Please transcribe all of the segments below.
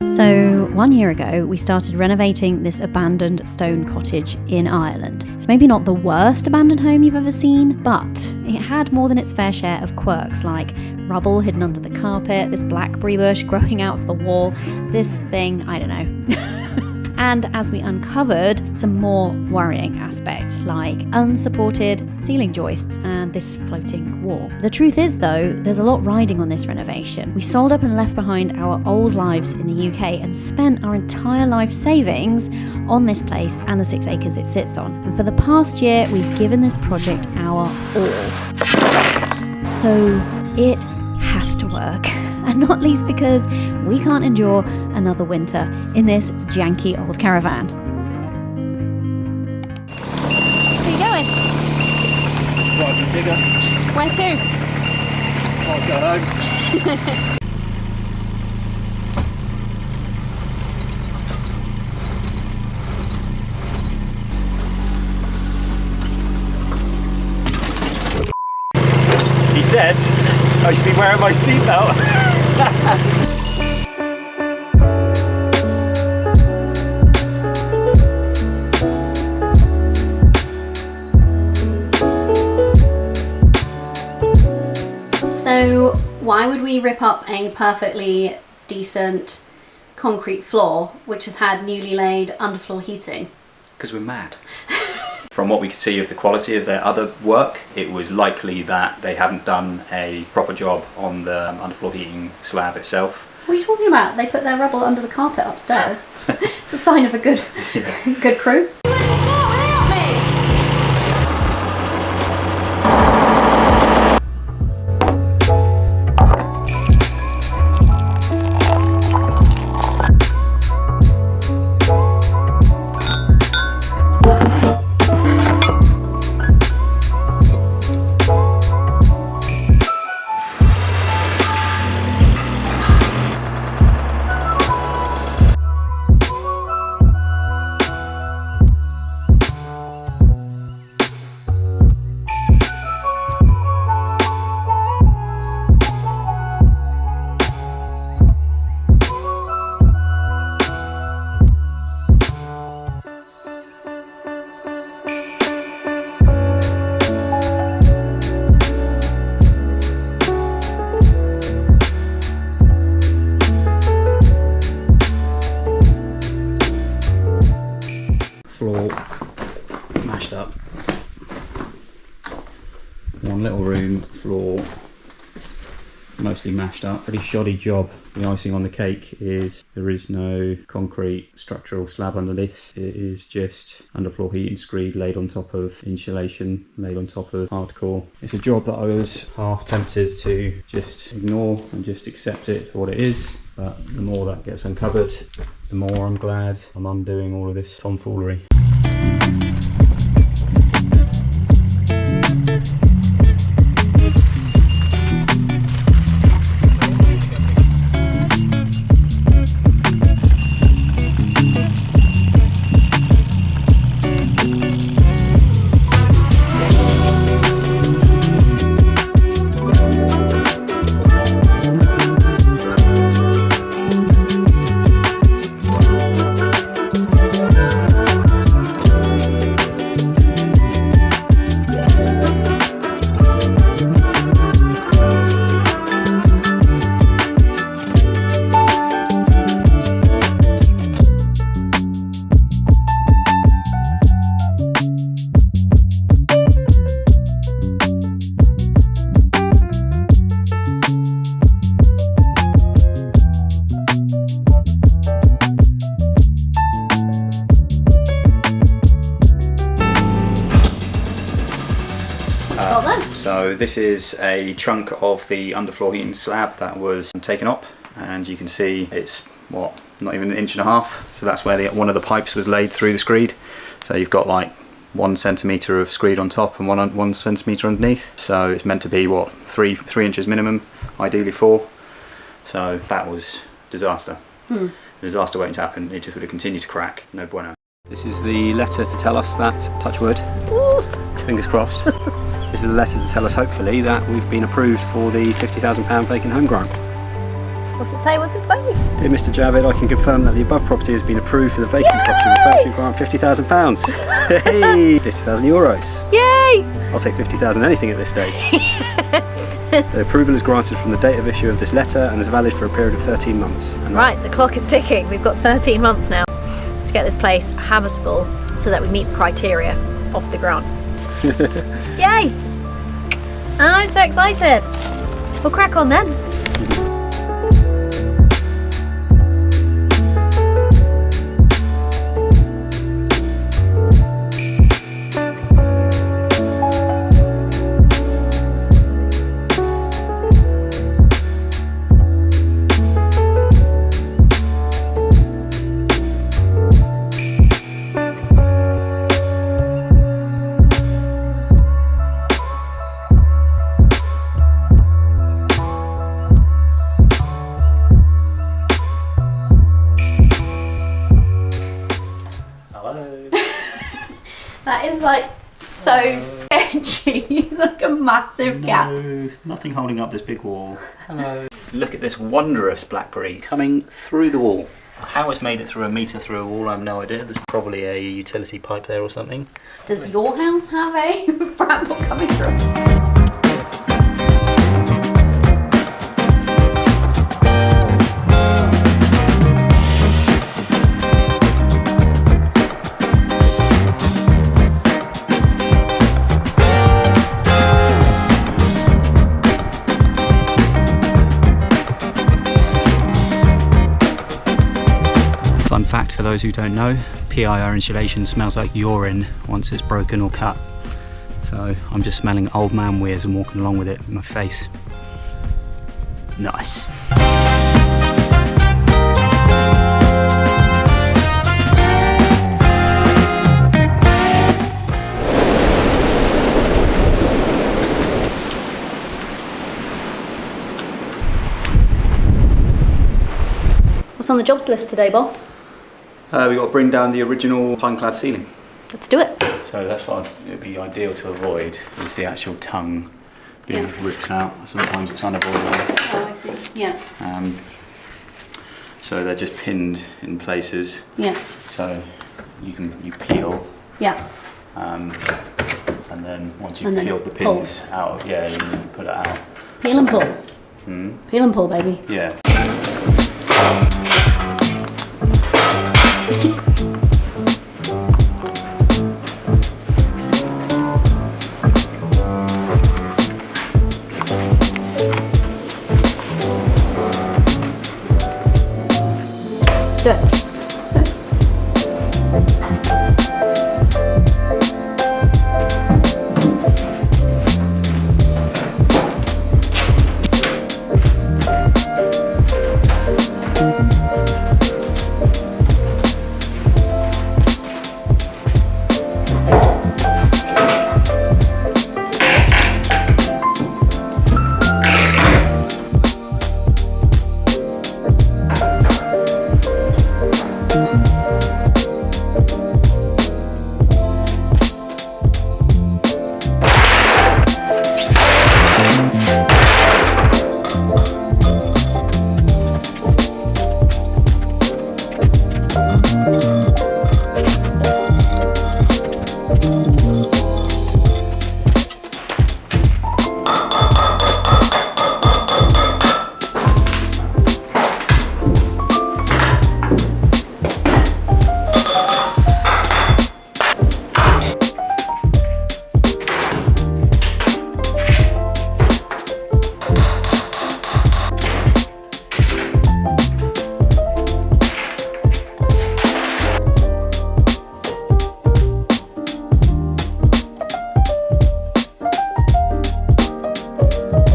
So 1 year ago, we started renovating this abandoned stone cottage in Ireland. It's maybe not the worst abandoned home you've ever seen, but it had more than its fair share of quirks like rubble hidden under the carpet, this blackberry bush growing out of the wall, this thing, I don't know. And as we uncovered some more worrying aspects like unsupported ceiling joists and this floating wall. The truth is though, there's a lot riding on this renovation. We sold up and left behind our old lives in the UK and spent our entire life savings on this place and the 6 acres it sits on. And for the past year, we've given this project our all. So it has to work. And not least because we can't endure another winter in this janky old caravan. Where are you going? Driving digger. Where to? I'll go home. He said I should be wearing my seatbelt. So why would we rip up a perfectly decent concrete floor which has had newly laid underfloor heating? Because we're mad. From what we could see of the quality of their other work, it was likely that they hadn't done a proper job on the underfloor heating slab itself. What are you talking about? They put their rubble under the carpet upstairs. It's a sign of a good, good crew. You wouldn't start without me! Floor mashed up. One little room, floor mostly mashed up. Pretty shoddy job. The icing on the cake is there is no concrete structural slab underneath. It is just underfloor heating screed laid on top of insulation, laid on top of hardcore. It's a job that I was half tempted to just ignore and just accept it for what it is. But the more that gets uncovered, the more I'm glad I'm undoing all of this tomfoolery. So this is a chunk of the underfloor heating slab that was taken up, and you can see it's what, not even 1.5 inches, so that's where one of the pipes was laid through the screed. So you've got like 1 centimetre of screed on top and 1 centimetre underneath, so it's meant to be what, 3 inches minimum, ideally 4. So that was disaster. Disaster waiting to happen. It just would have continued to crack. No bueno. This is the letter to tell us that, touch wood, fingers crossed. This is the letter to tell us, hopefully, that we've been approved for the £50,000 vacant home grant. What's it say? What's it say? Dear Mr. Javid, I can confirm that the above property has been approved for the vacant property refurbiishment grant £50,000. Hey! €50,000. Yay! I'll take 50,000 anything at this stage. The approval is granted from the date of issue of this letter and is valid for a period of 13 months. And Right, the clock is ticking. We've got 13 months now to get this place habitable so that we meet the criteria of the grant. Yay! I'm so excited. We'll crack on then. That is like so sketchy. It's like a massive gap. Nothing holding up this big wall. Hello. Look at this wondrous blackberry coming through the wall. How it's made it through a metre through a wall, I have no idea. There's probably a utility pipe there or something. Does your house have a bramble coming through? Fun fact for those who don't know, PIR insulation smells like urine once it's broken or cut. So I'm just smelling old man weirs and walking along with it in my face. Nice. What's on the jobs list today, boss? We've got to bring down the original pine-clad ceiling. Let's do it. So that's what it would be ideal to avoid, is the actual tongue being ripped out. Sometimes it's unavoidable. Oh, I see. Yeah. So they're just pinned in places. Yeah. So you peel. Yeah. And then once you've peeled the pins out, you can put it out. Peel and pull. Peel and pull, baby. Yeah. Do it.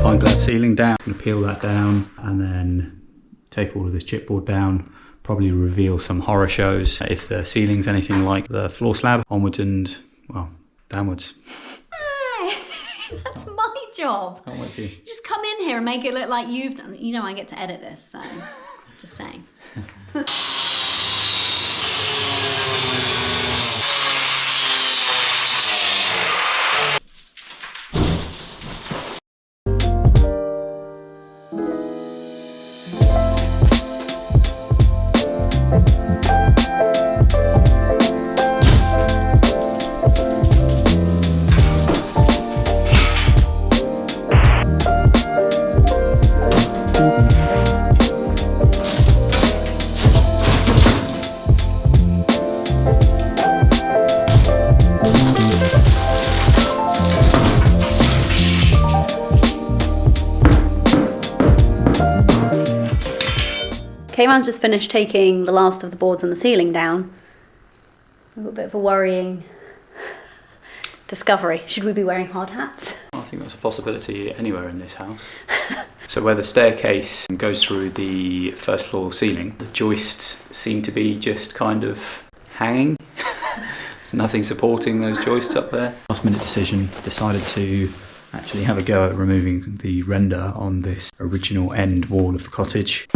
Pine-clad ceiling down. I'm going to peel that down and then take all of this chipboard down. Probably reveal some horror shows if the ceiling's anything like the floor slab. Onwards and, well, downwards. Hey, that's my job. Can't wait for you. You just come in here and make it look like you've done. You know I get to edit this, so just saying. Kayvan's just finished taking the last of the boards and the ceiling down. A little bit of a worrying discovery. Should we be wearing hard hats? I think that's a possibility anywhere in this house. So where the staircase goes through the first floor ceiling, the joists seem to be just kind of hanging. There's nothing supporting those joists up there. Last minute decision, decided to actually have a go at removing the render on this original end wall of the cottage.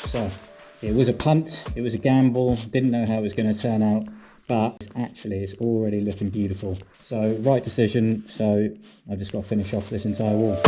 So it was a punt, it was a gamble, didn't know how it was going to turn out, but actually it's already looking beautiful. So right decision, so I've just got to finish off this entire wall.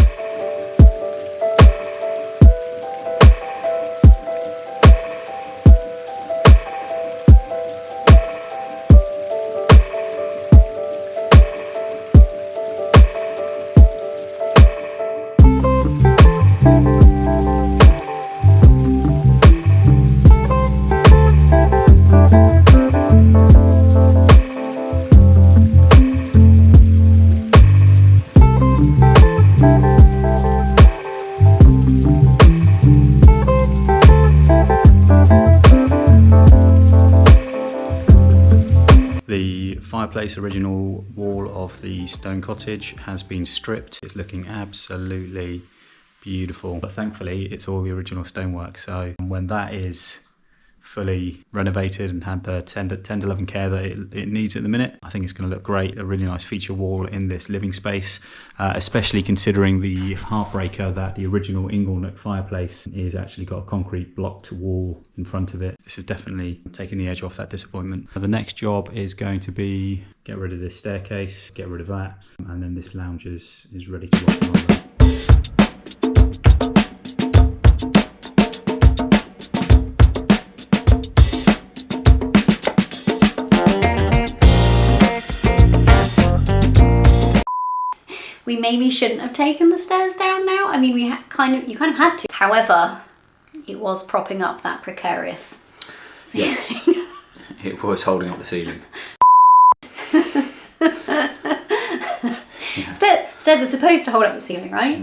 The fireplace original wall of the stone cottage has been stripped. It's looking absolutely beautiful. But thankfully, it's all the original stonework. So when that is fully renovated and had the tender loving care that it needs at the minute, I think it's going to look great. A really nice feature wall in this living space, especially considering the heartbreaker that the original Inglenook fireplace is actually got a concrete blocked wall in front of it. This has definitely taken the edge off that disappointment. The next job is going to be get rid of this staircase, get rid of that, and then this lounge is ready to rock and roll. We maybe shouldn't have taken the stairs down now. I mean, you kind of had to. However, it was propping up that precarious ceiling. Yes, it was holding up the ceiling. Yeah. Stairs are supposed to hold up the ceiling, right?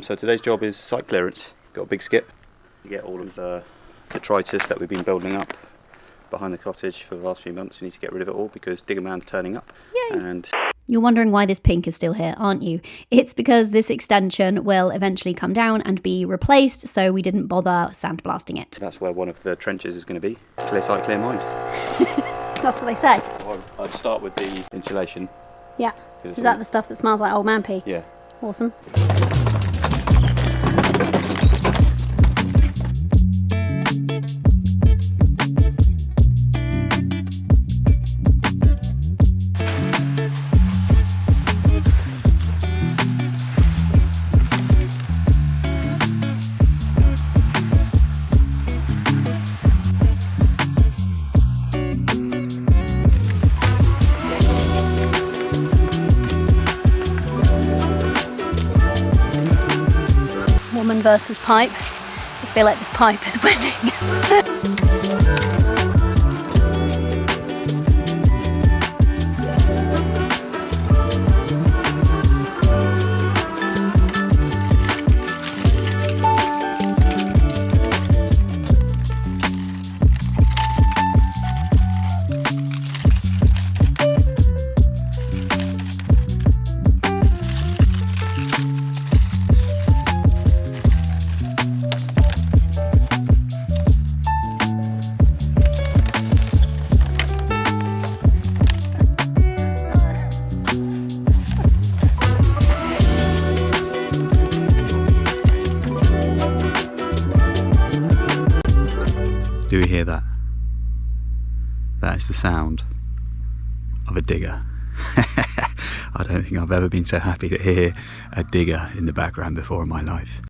So today's job is site clearance. Got a big skip. You get all of the detritus that we've been building up behind the cottage for the last few months. We need to get rid of it all because Digger Man's turning up. Yay. And You're wondering why this pink is still here, aren't you? It's because this extension will eventually come down and be replaced, so we didn't bother sandblasting it. That's where one of the trenches is going to be. Clear sight, clear mind. That's what they say. Well, I'd start with the insulation. Yeah. Is that the stuff that smells like old man pee? Yeah. Awesome. Woman versus pipe. I feel like this pipe is winning. Do you hear that? That is the sound of a digger. I don't think I've ever been so happy to hear a digger in the background before in my life.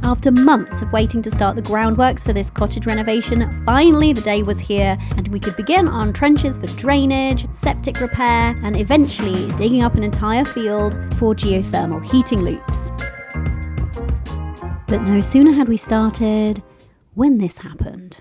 After months of waiting to start the groundworks for this cottage renovation, finally the day was here and we could begin on trenches for drainage, septic repair, and eventually digging up an entire field for geothermal heating loops. But no sooner had we started when this happened.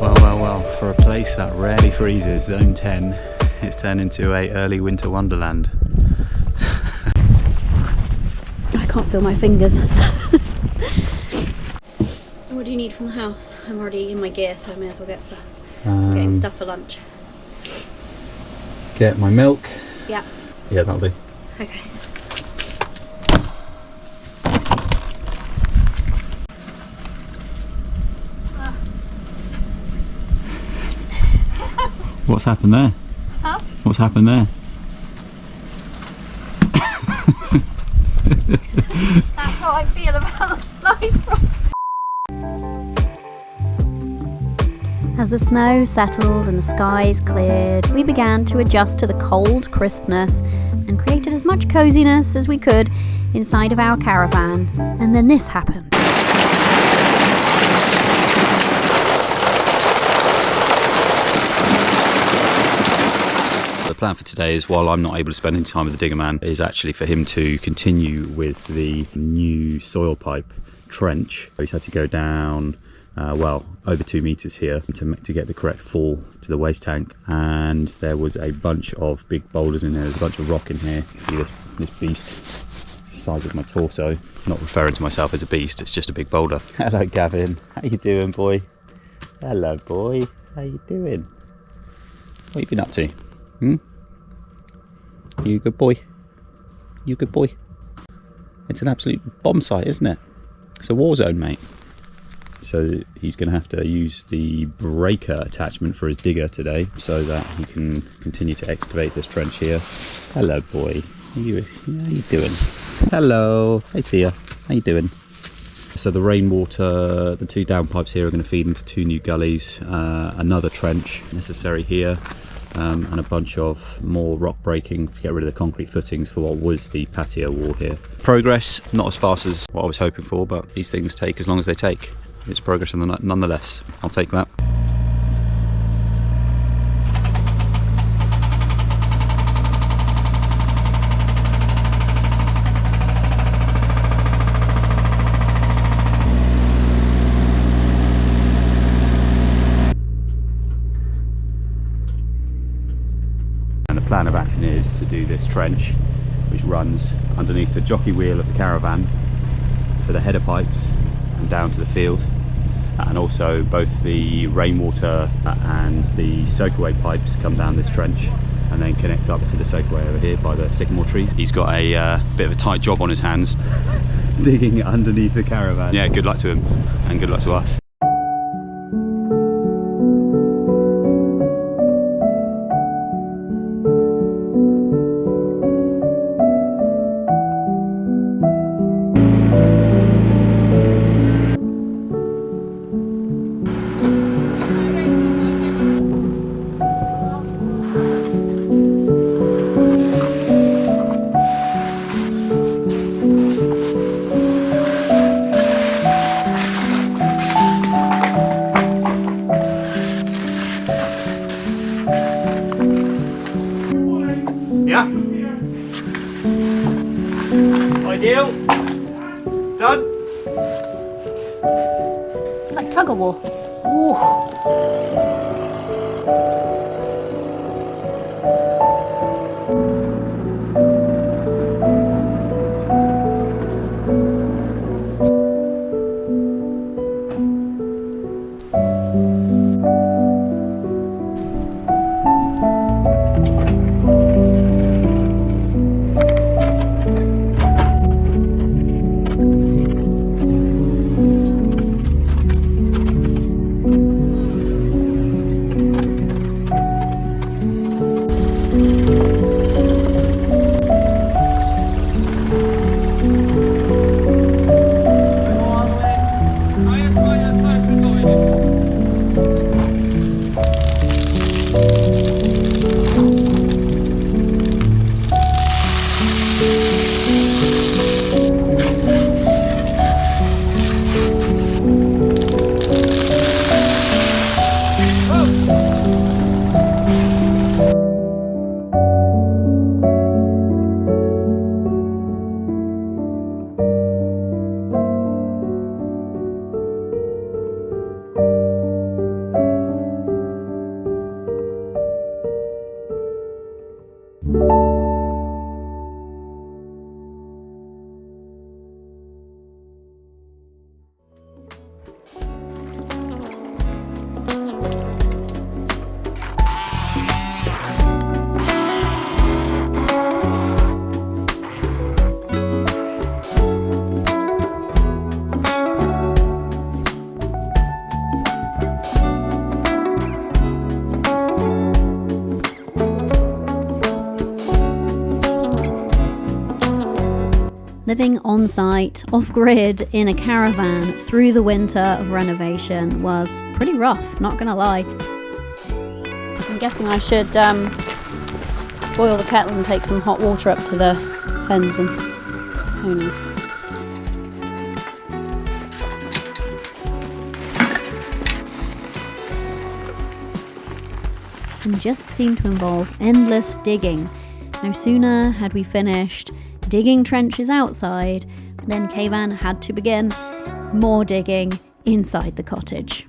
Well, for a place that rarely freezes, Zone 10, it's turned into a early winter wonderland. I can't feel my fingers. What do you need from the house? I'm already in my gear, so I may as well get stuff. I'm getting stuff for lunch. Get my milk. Yeah. Yeah, that'll do. Okay. What's happened there? Huh? What's happened there? That's how I feel about life. As the snow settled and the skies cleared, we began to adjust to the cold crispness and created as much coziness as we could inside of our caravan. And then this happened. The plan for today is, while I'm not able to spend any time with the digger man, is actually for him to continue with the new soil pipe trench. He's had to go down over 2 meters here to get the correct fall to the waste tank, and there was a bunch of big boulders in there. There's a bunch of rock in here. You see this beast, the size of my torso. Not referring to myself as a beast, it's just a big boulder. Hello Gavin, how you doing, boy? Hello boy, how you doing? What you been up to? You good boy? You good boy? It's an absolute bomb site, isn't it? It's a war zone, mate. So he's going to have to use the breaker attachment for his digger today so that he can continue to excavate this trench here. Hello, boy. How you doing? Hello. I see ya. How you doing? So the rainwater, the 2 downpipes here are going to feed into 2 new gullies, another trench necessary here, and a bunch of more rock breaking to get rid of the concrete footings for what was the patio wall here. Progress, not as fast as what I was hoping for, but these things take as long as they take. It's progress nonetheless. I'll take that. plan of action is to do this trench, which runs underneath the jockey wheel of the caravan for the header pipes and down to the field, and also both the rainwater and the soakaway pipes come down this trench and then connect up to the soakaway over here by the sycamore trees. He's got a bit of a tight job on his hands digging underneath the caravan. Yeah, good luck to him and good luck to us. Yeah. Ideal. Done. It's like tug of war. Living on site, off grid, in a caravan through the winter of renovation was pretty rough, not gonna lie. I'm guessing I should boil the kettle and take some hot water up to the hens and ponies. And just seemed to involve endless digging. No sooner had we finished digging trenches outside, then Kayvan had to begin more digging inside the cottage.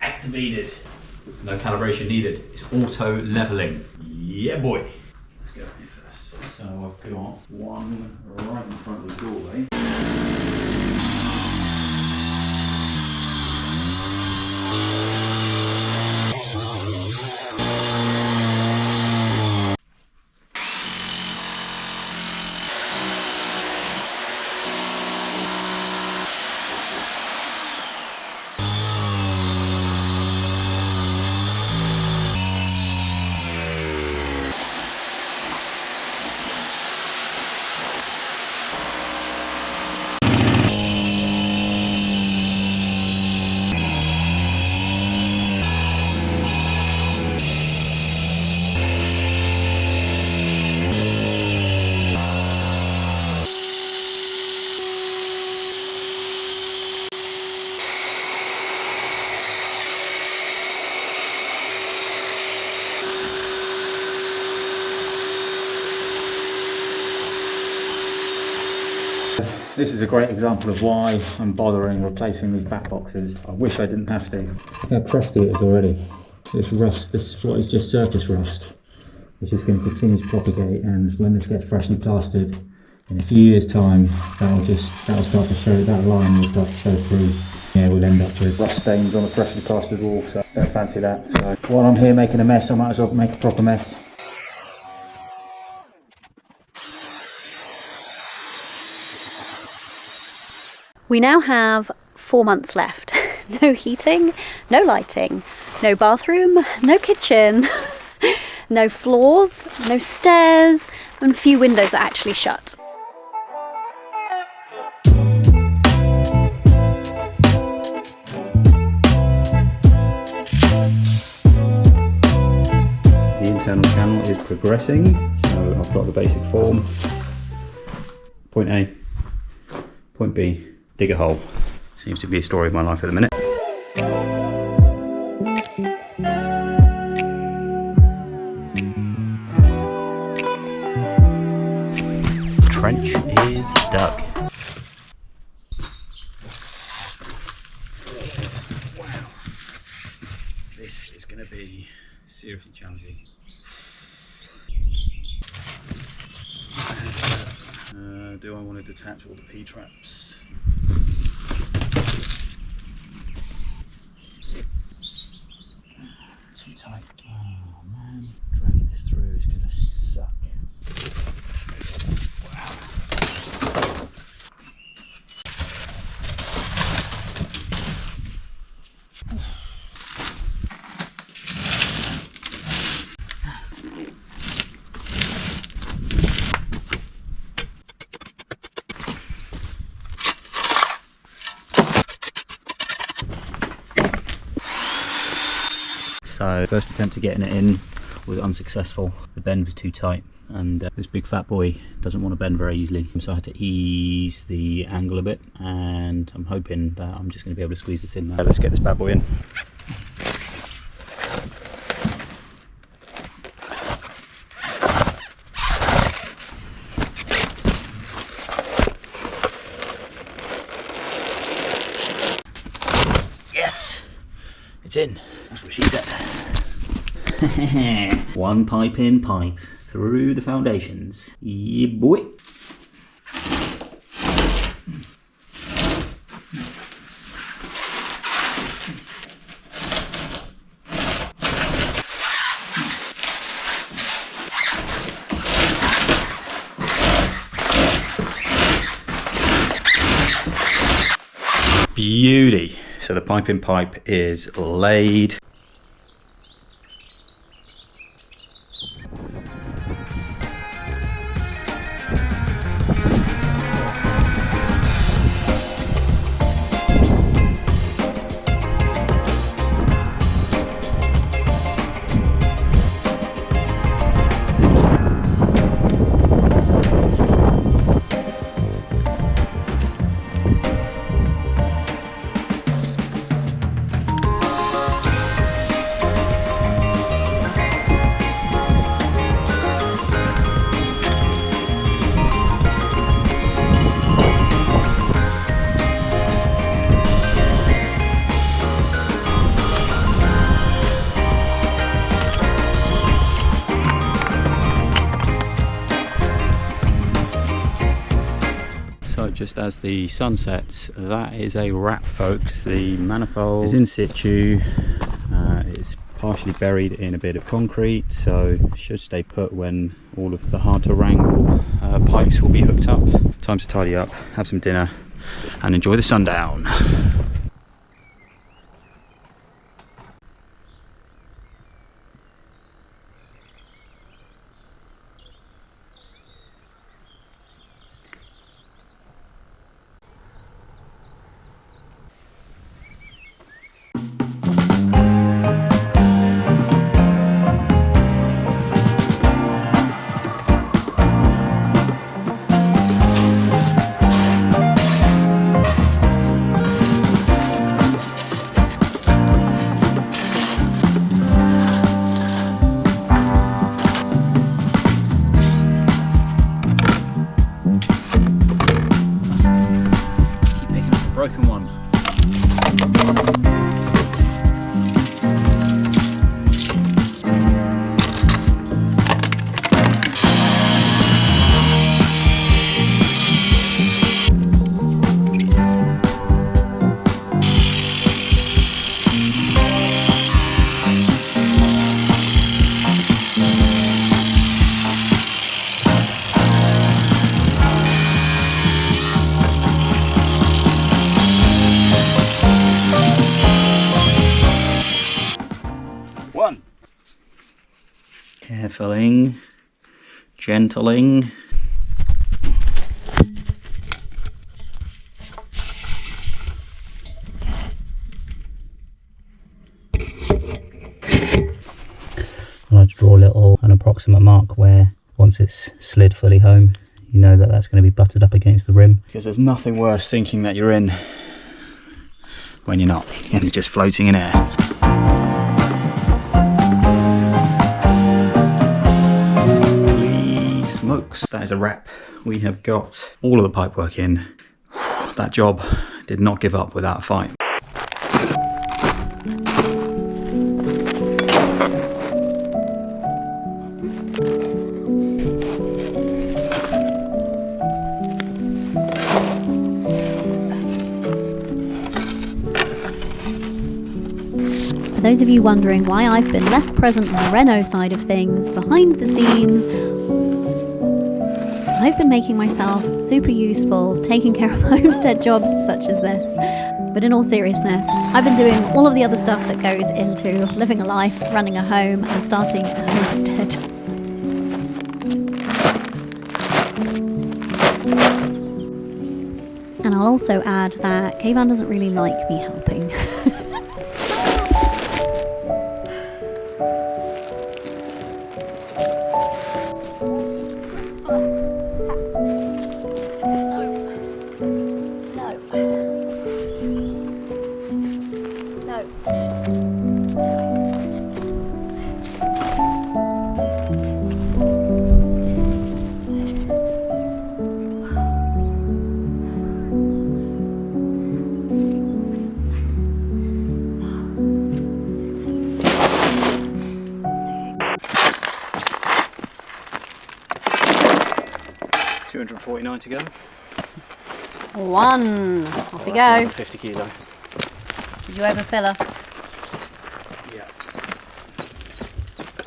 Activated. No calibration needed. It's auto leveling. Yeah, boy. Let's go here first. So I've got one right in front of the doorway. This is a great example of why I'm bothering replacing these back boxes. I wish I didn't have to. Look how crusty it is already. This rust, this is what is just surface rust, which is going to continue to propagate, and when this gets freshly plastered, in a few years' time, that'll start to show, that line will start to show through. Yeah, we'll end up with rust stains on a freshly plastered wall, so don't fancy that. So while I'm here making a mess, I might as well make a proper mess. We now have 4 months left. No heating, no lighting, no bathroom, no kitchen, no floors, no stairs, and few windows that actually shut. The internal channel is progressing, so I've got the basic form. Point A, point B, dig a hole. Seems to be a story of my life at the minute. Trench is dug. Wow, this is going to be seriously challenging. Do I want to detach all the P-traps? Too tight. Oh man, dragging this through is going to suck. So first attempt at getting it in was unsuccessful. The bend was too tight, and this big fat boy doesn't want to bend very easily, so I had to ease the angle a bit, and I'm hoping that I'm just going to be able to squeeze it in now. Let's get this bad boy in. Yes, it's in. That's what she said. One pipe in pipe through the foundations. Yeah, boy. Beauty. So the pipe in pipe is laid. Just as the sun sets, that is a wrap, folks. The manifold is in situ. It's partially buried in a bit of concrete, so it should stay put when all of the hard to wrangle pipes will be hooked up. Time to tidy up, have some dinner, and enjoy the sundown. Carefuling, gentling. I like to draw an approximate mark where once it's slid fully home, you know that that's going to be buttered up against the rim. Because there's nothing worse thinking that you're in when you're not, and you're just floating in air. Holy smokes, that is a wrap. We have got all of the pipework in. That job did not give up without a fight. For those of you wondering why I've been less present on the reno side of things, behind the scenes, I've been making myself super useful taking care of homestead jobs such as this. But in all seriousness, I've been doing all of the other stuff that goes into living a life, running a home and starting a homestead. And I'll also add that Kayvan doesn't really like me helping. $249 to go. One. Off we go. 50 kilo. Did you overfill her? Yeah.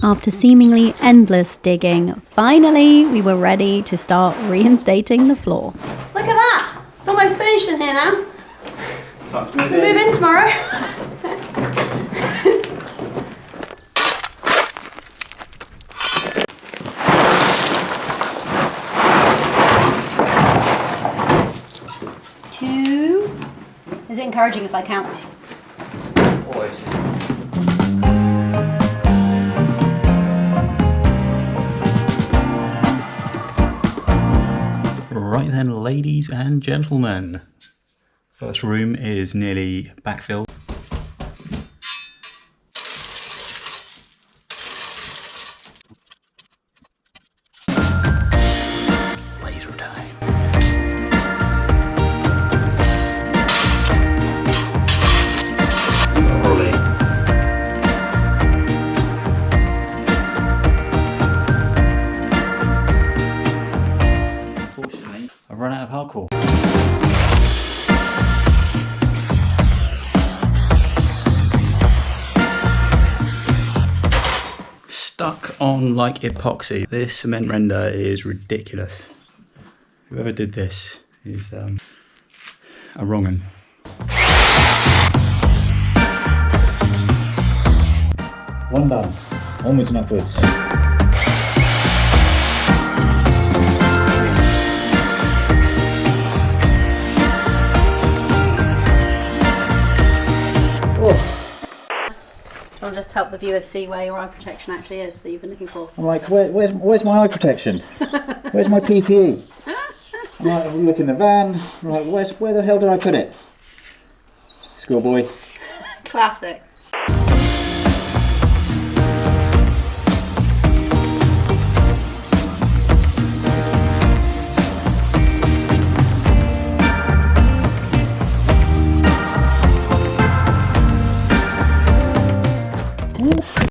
After seemingly endless digging, finally we were ready to start reinstating the floor. Look at that! It's almost finished in here now. Time to We move in tomorrow. Two. Is it encouraging if I count? Always. Right then, ladies and gentlemen. First room is nearly backfilled. Laser time. Rolling. Unfortunately, I've run out of hardcore. Stuck on like epoxy. This cement render is ridiculous. Whoever did this is a wrong'un. One done. Onwards and upwards. I'll just help the viewers see where your eye protection actually is that you've been looking for. I'm like, where's my eye protection? Where's my PPE? I'm like, I'm looking in the van. I'm like, where the hell did I put it? Schoolboy. Classic.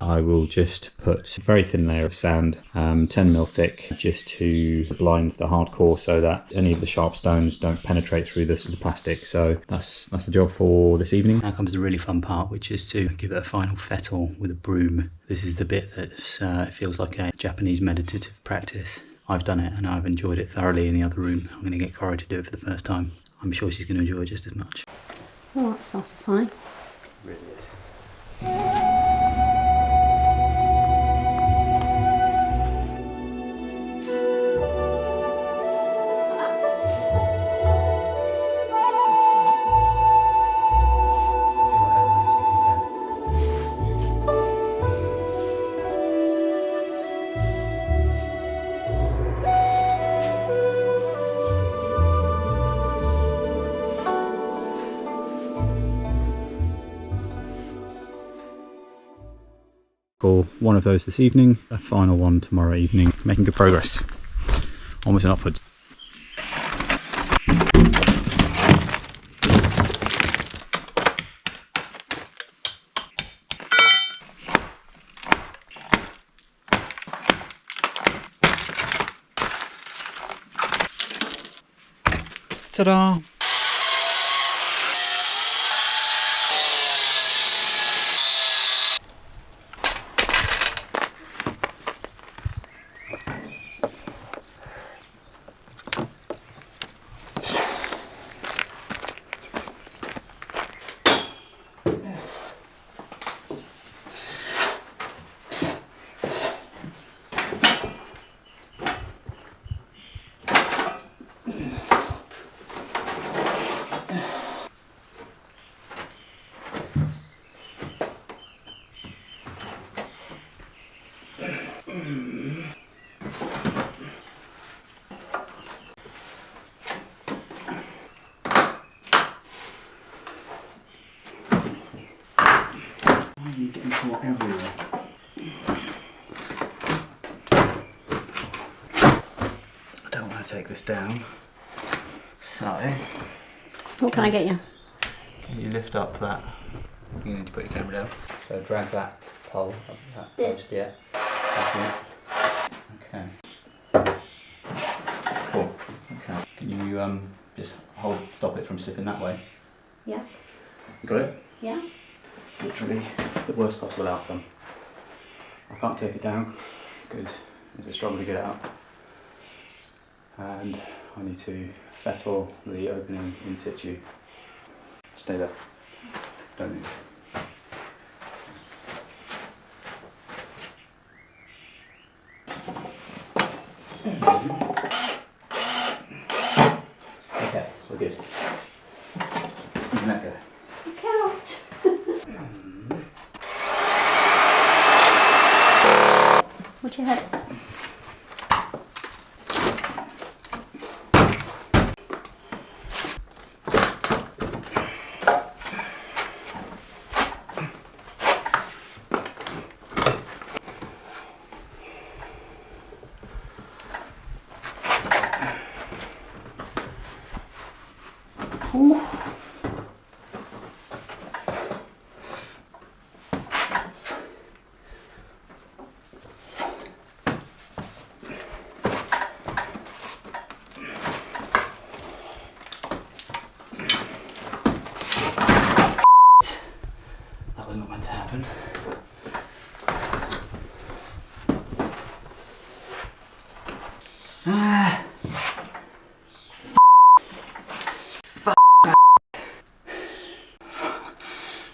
I will just put a very thin layer of sand, 10mm thick, just to blind the hardcore so that any of the sharp stones don't penetrate through the plastic. So that's the job for this evening. Now comes the really fun part, which is to give it a final fettle with a broom. This is the bit that feels like a Japanese meditative practice. I've done it and I've enjoyed it thoroughly in the other room. I'm going to get Cora to do it for the first time. I'm sure she's going to enjoy it just as much. Oh, that's satisfying. It really is. tackle one of those this evening, a final one tomorrow evening. Making good progress, onwards and upwards. Ta-da! Why are you getting caught everywhere? I don't want to take this down, so What can I get you? can you lift up that? You need to put your camera down. So drag that pole up that post, yeah. That's it. Okay. Cool. Okay. Can you just stop it from slipping that way? Yeah. You got it? Yeah. It's literally the worst possible outcome. I can't take it down because it's a struggle to get it up. And I need to fettle the opening in situ. Stay there. Don't move. Okay, we're good. You can let go. I can't. Watch your head. Ooh. That was not meant to happen. Ah.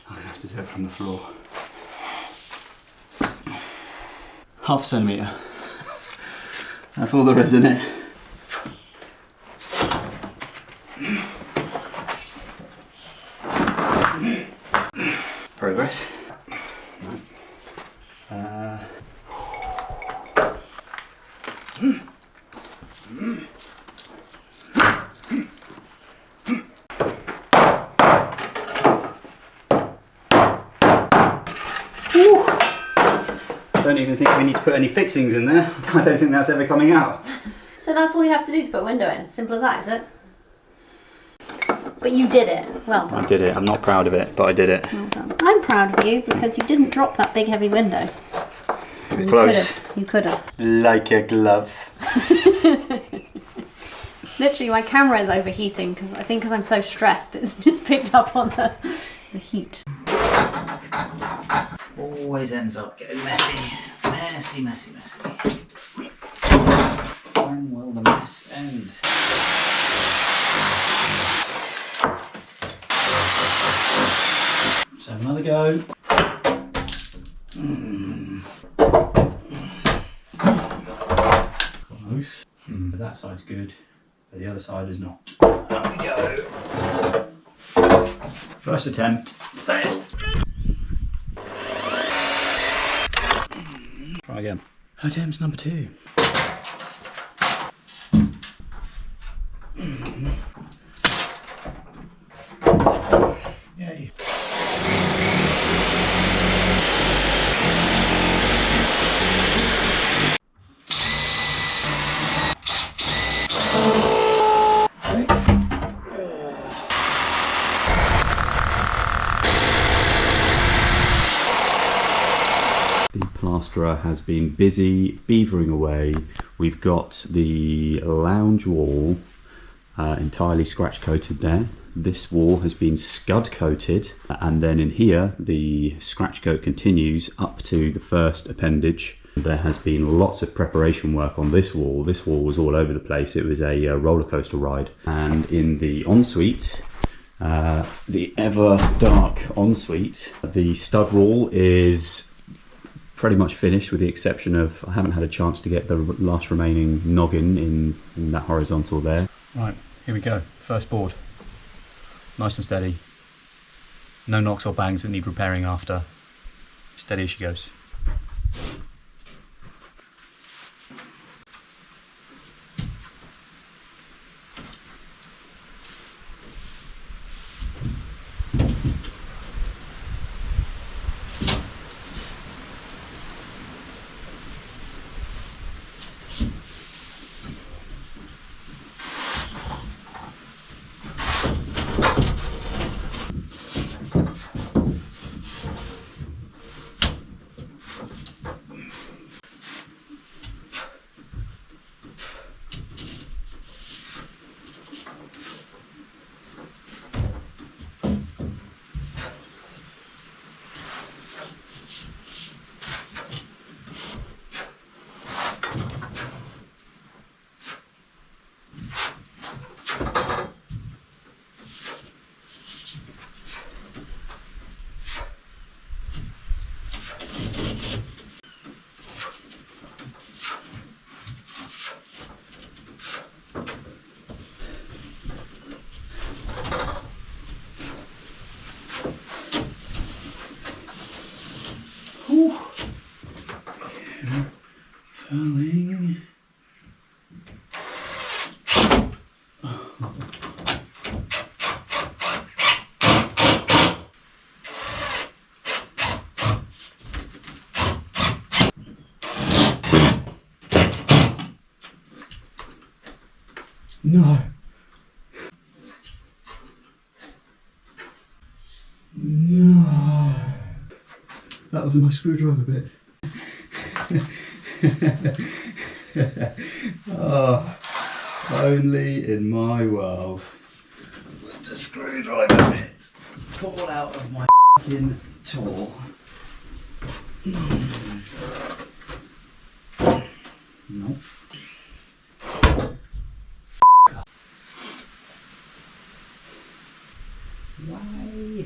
I'm gonna have to do it from the floor. Half a centimetre. That's all there is in it. Progress. I don't even think we need to put any fixings in there. I don't think that's ever coming out. So that's all you have to do to put a window in. Simple as that, is it? But you did it. Well done. I did it. I'm not proud of it, but I did it. Well done. I'm proud of you because you didn't drop that big heavy window. It was close. You could have. Like a glove. Literally, my camera is overheating because I think because I'm so stressed, it's just picked up on the heat. Always ends up getting messy. Messy, messy, messy. When will the mess end? Let's have another go. Close. But that side's good, but the other side is not. There we go. First attempt, failed. Try again. Attempt number 2. Yay. plasterer has been busy beavering away. We've got the lounge wall entirely scratch coated there. This wall has been scud coated, and then in here the scratch coat continues up to the first appendage. There has been lots of preparation work on this wall. This wall was all over the place. It was a roller coaster ride. And in the ensuite, the ever dark ensuite, the stud wall is pretty much finished, with the exception of I haven't had a chance to get the last remaining noggin in that horizontal there. Right, here we go. First board. Nice and steady. No knocks or bangs that need repairing after. Steady as she goes. Falling. No. No. That was my screwdriver bit. Oh, only in my world would the screwdriver bit fall out of my f***ing tool. Nope. Why?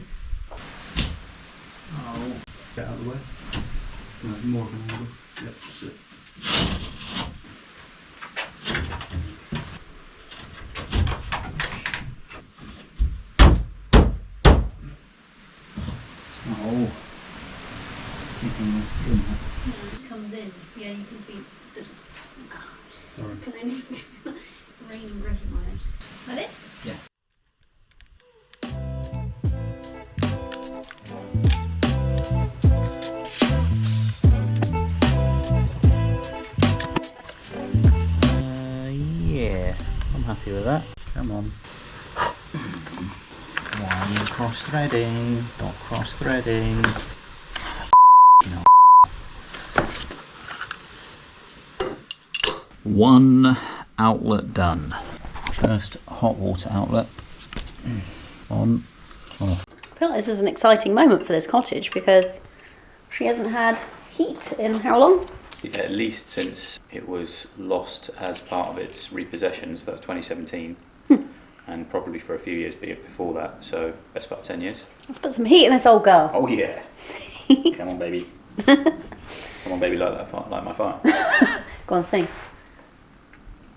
Oh, get out of the way. No, more of an angle. Yep, that's it. Oh. It just comes in. Yeah, you can see the. Sorry. Can only rain and grit in my eyes. Is that it? Yeah. Yeah, I'm happy with that. Come on. Why cross threading? Not cross threading. No. One outlet done. First hot water outlet on, off. I feel like this is an exciting moment for this cottage because she hasn't had heat in how long? At least since it was lost as part of its repossession, so that's 2017. And probably for a few years before that, so that's about 10 years. Let's put some heat in this old girl. Oh yeah. Come on baby. Come on baby, like my fire. Go on, sing.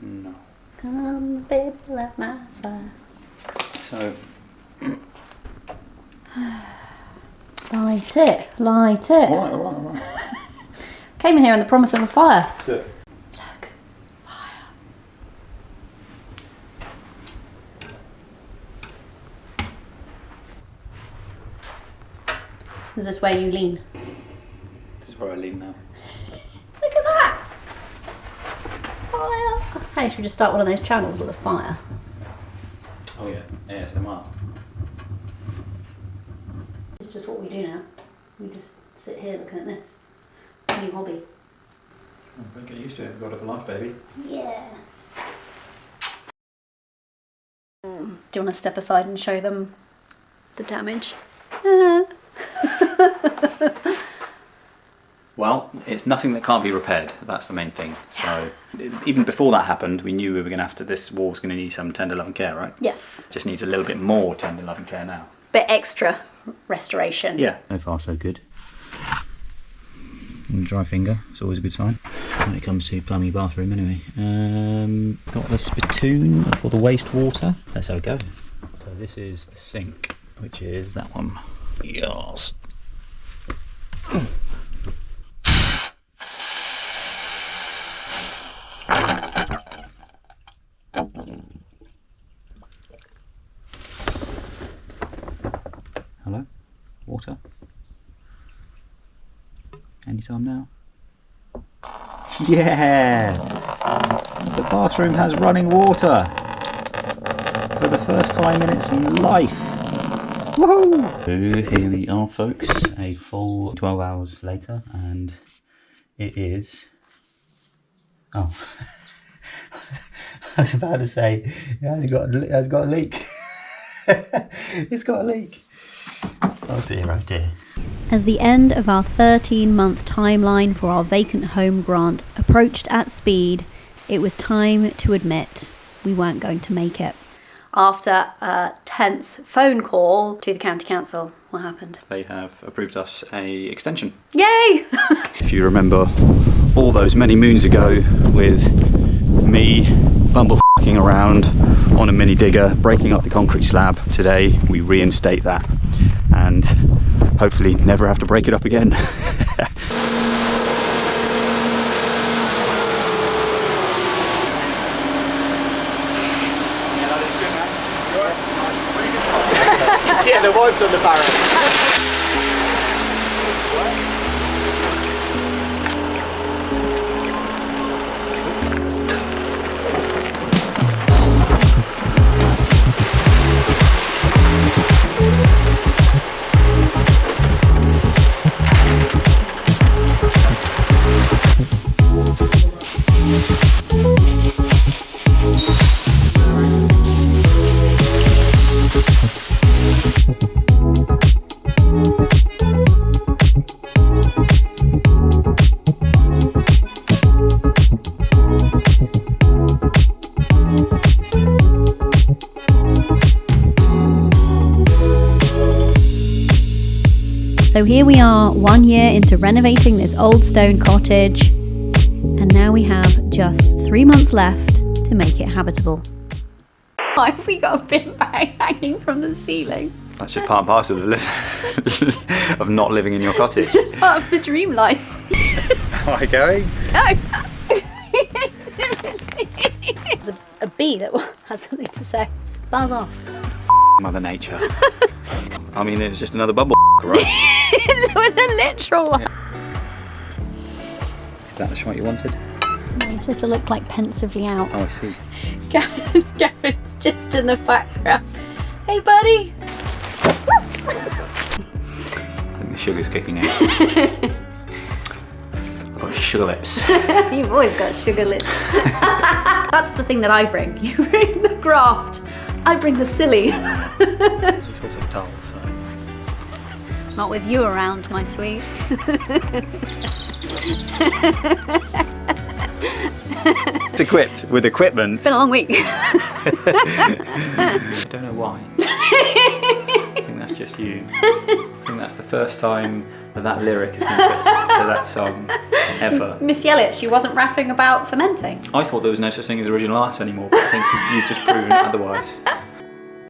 No. Come baby, like my fire. So Light it, light it. alright. Came in here on the promise of a fire. Let's do it. Look, fire. Is this where you lean? This is where I lean now. Look at that! Fire! Hey, should we just start one of those channels with a fire? Oh yeah, ASMR. It's just what we do now. We just sit here looking at this. New hobby. Don't get used to it. God of life, baby. Yeah. Do you want to step aside and show them the damage? Well, it's nothing that can't be repaired. That's the main thing. So even before that happened, we knew we were going to have to. This wall's going to need some tender loving care, right? Yes. Just needs a little bit more tender loving care now. Bit extra restoration. Yeah. So far, so good. Dry finger. It's always a good sign when it comes to plumbing bathroom. Anyway, got the spittoon for the wastewater. Let's have a go. So this is the sink, which is that one. Yes. Hello? Water? Anytime now? Yeah! The bathroom has running water! For the first time in its life! Woohoo! So here we are, folks, a full 12 hours later, and it is... Oh. I was about to say, it has got a leak. It's got a leak. Oh dear, oh dear. As the end of our 13-month timeline for our vacant home grant approached at speed, it was time to admit we weren't going to make it. After a tense phone call to the county council, what happened? They have approved us a extension. Yay! If you remember all those many moons ago with me bumble-f***ing around on a mini digger, breaking up the concrete slab, today we reinstate that and hopefully never have to break it up again. Yeah, the wife's on the barrel. So here we are, 1 year into renovating this old stone cottage, and now we have just 3 months left to make it habitable. Why have we got a bin bag hanging from the ceiling? That's just part and parcel of, of not living in your cottage. It's part of the dream life. Am I going? No. There's a bee that has something to say. Buzz off. Mother Nature. I mean, it was just another bubble, right? It was a literal one. Is that the shot you wanted? No, you're supposed to look like pensively out. Oh, I see. Gavin's just in the background. Hey, buddy. I think the sugar's kicking in. I've got sugar lips. You've always got sugar lips. That's the thing that I bring. You bring the graft. I bring the silly. It's also dull, so... Not with you around, my sweet. To quit with equipment. It's been a long week. I don't know why. I think that's just you. I think that's the first time that lyric has been put to that song ever. Miss Yellett, she wasn't rapping about fermenting. I thought there was no such thing as original art anymore, but I think you've just proven otherwise.